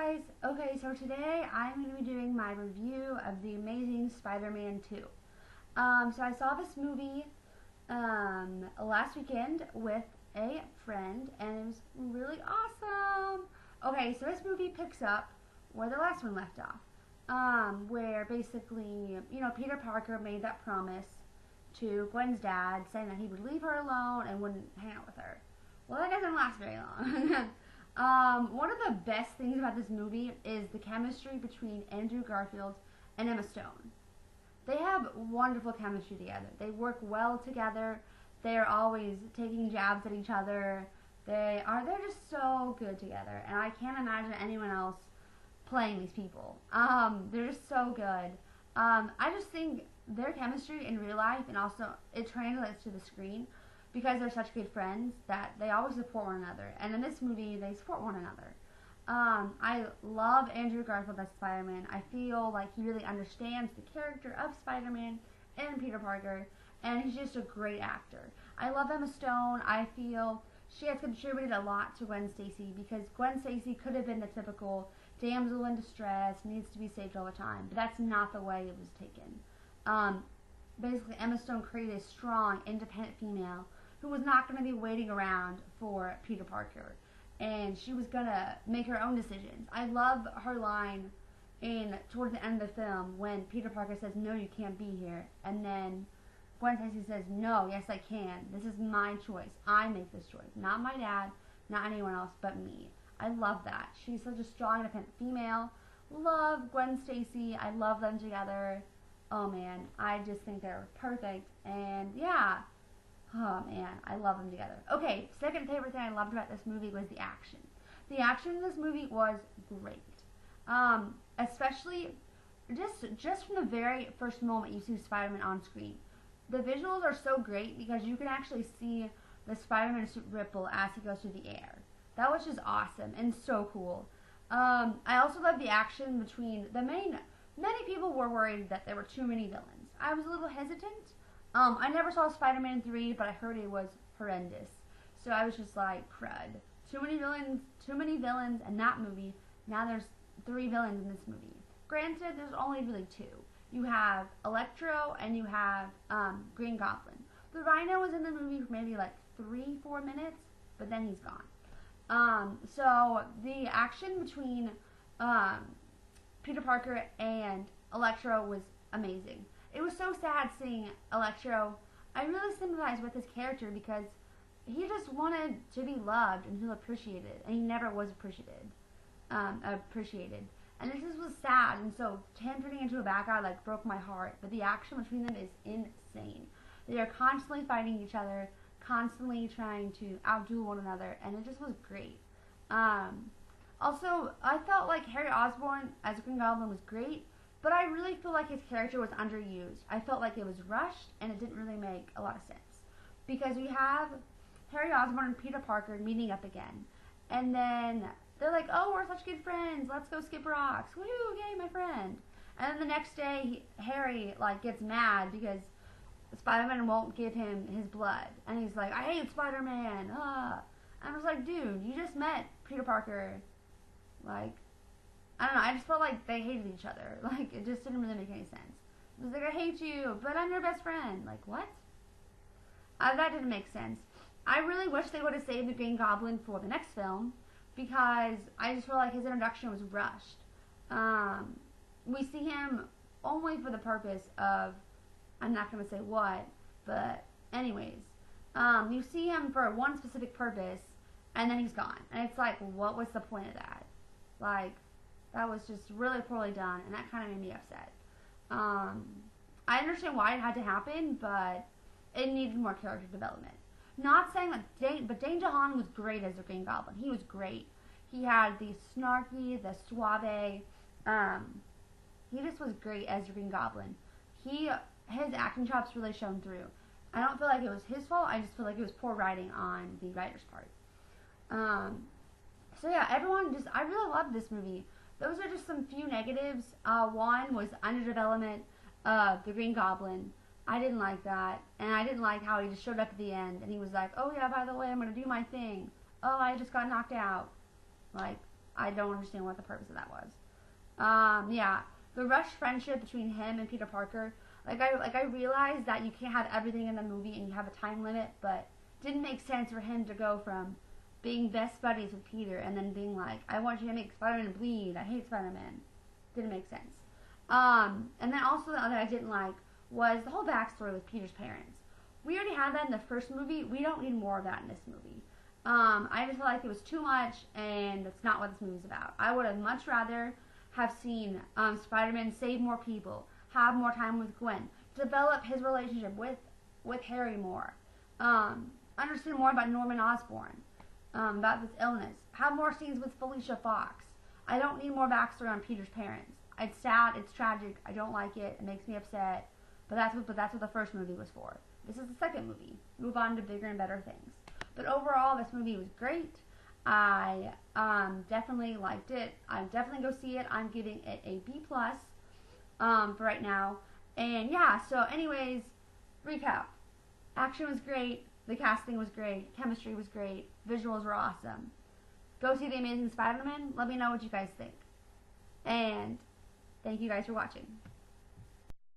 guys! Okay, so today I'm going to be doing my review of The Amazing Spider-Man 2. So I saw this movie last weekend with a friend, and it was really awesome! Okay, so this movie picks up where the last one left off, where basically, Peter Parker made that promise to Gwen's dad, saying that he would leave her alone and wouldn't hang out with her. Well, that doesn't last very long. One of the best things about this movie is the chemistry between Andrew Garfield and Emma Stone. They have wonderful chemistry together. They work well together. They are always taking jabs at each other. They're just so good together, and I can't imagine anyone else playing these people. They're just so good. I just think their chemistry in real life, and also it translates to the screen, because they're such good friends that they always support one another. And in this movie, they support one another. I love Andrew Garfield as Spider-Man. I feel like he really understands the character of Spider-Man and Peter Parker, and he's just a great actor. I love Emma Stone. I feel she has contributed a lot to Gwen Stacy, because Gwen Stacy could have been the typical damsel in distress, needs to be saved all the time, but that's not the way it was taken. Basically, Emma Stone created a strong, independent female who was not going to be waiting around for Peter Parker, and she was going to make her own decisions. I love her line towards the end of the film when Peter Parker says, "No, you can't be here," and then Gwen Stacy says, "No, yes I can. This is my choice. I make this choice. Not my dad, not anyone else but me." I love that. She's such a strong, independent female. Love Gwen Stacy. I love them together. Oh man, I just think they're perfect, and yeah. Oh man, I love them together. Okay, second favorite thing I loved about this movie was the action. The action in this movie was great. Especially just from the very first moment you see Spider-Man on screen. The visuals are so great because you can actually see the Spider-Man suit ripple as he goes through the air. That was just awesome and so cool. I also love the action between many people were worried that there were too many villains. I was a little hesitant. I never saw Spider-Man 3, but I heard it was horrendous. So I was just like, crud. Too many villains in that movie. Now there's 3 villains in this movie. Granted, there's only really 2. You have Electro and you have Green Goblin. The Rhino was in the movie for maybe like 3-4 minutes, but then he's gone. So the action between Peter Parker and Electro was amazing. It was so sad seeing Electro. I really sympathized with his character because he just wanted to be loved and feel appreciated, and he never was appreciated. And it just was sad, and so him turning into a bad guy like broke my heart. But the action between them is insane. They are constantly fighting each other, constantly trying to outdo one another, and it just was great. Also, I felt like Harry Osborn as Green Goblin was great, but I really feel like his character was underused. I felt like it was rushed, and it didn't really make a lot of sense. Because we have Harry Osborn and Peter Parker meeting up again, and then they're like, "Oh, we're such good friends. Let's go skip rocks. Woo, yay, my friend." And then the next day, Harry gets mad because Spider-Man won't give him his blood, and he's like, "I hate Spider-Man." And I was like, "Dude, you just met Peter Parker." I don't know, I just felt like they hated each other. It just didn't really make any sense. It was like, "I hate you, but I'm your best friend." What? That didn't make sense. I really wish they would have saved the Green Goblin for the next film, because I just feel like his introduction was rushed. We see him only for the purpose of, I'm not going to say what, but anyways. You see him for one specific purpose, and then he's gone. And it's like, what was the point of that? That was just really poorly done, and that kind of made me upset. I understand why it had to happen, but it needed more character development. Not saying that but Dane DeHaan was great as the Green Goblin. He was great. He had the snarky, the suave. He just was great as the Green Goblin. His acting chops really shone through. I don't feel like it was his fault. I just feel like it was poor writing on the writer's part. So yeah, I really loved this movie. Those are just some few negatives. One was underdevelopment of the Green Goblin. I didn't like that, and I didn't like how he just showed up at the end, and he was like, "Oh yeah, by the way, I'm gonna do my thing. Oh, I just got knocked out." I don't understand what the purpose of that was. Yeah, the rushed friendship between him and Peter Parker. I realized that you can't have everything in the movie and you have a time limit, but it didn't make sense for him to go from being best buddies with Peter and then being like, I want you to make Spider-Man bleed. I hate Spider-Man. Didn't make sense. And then also the other I didn't like was the whole backstory with Peter's parents. We already had that in the first movie. We don't need more of that in this movie. I just felt like it was too much, and that's not what this movie's about. I would have much rather have seen Spider-Man save more people, have more time with Gwen, develop his relationship with Harry more, understand more about Norman Osborn, about this illness, have more scenes with Felicia Fox. I don't need more backstory on Peter's parents. It's sad, it's tragic, I don't like it, it makes me upset, but that's what the first movie was for. This is the second movie. Move on to bigger and better things. But overall, this movie was great. I definitely liked it. I'm definitely go see it. I'm giving it a B+ for right now. And yeah, so anyways, recap. Action was great. The casting was great. Chemistry was great. Visuals were awesome. Go see The Amazing Spider-Man. Let me know what you guys think. And thank you guys for watching.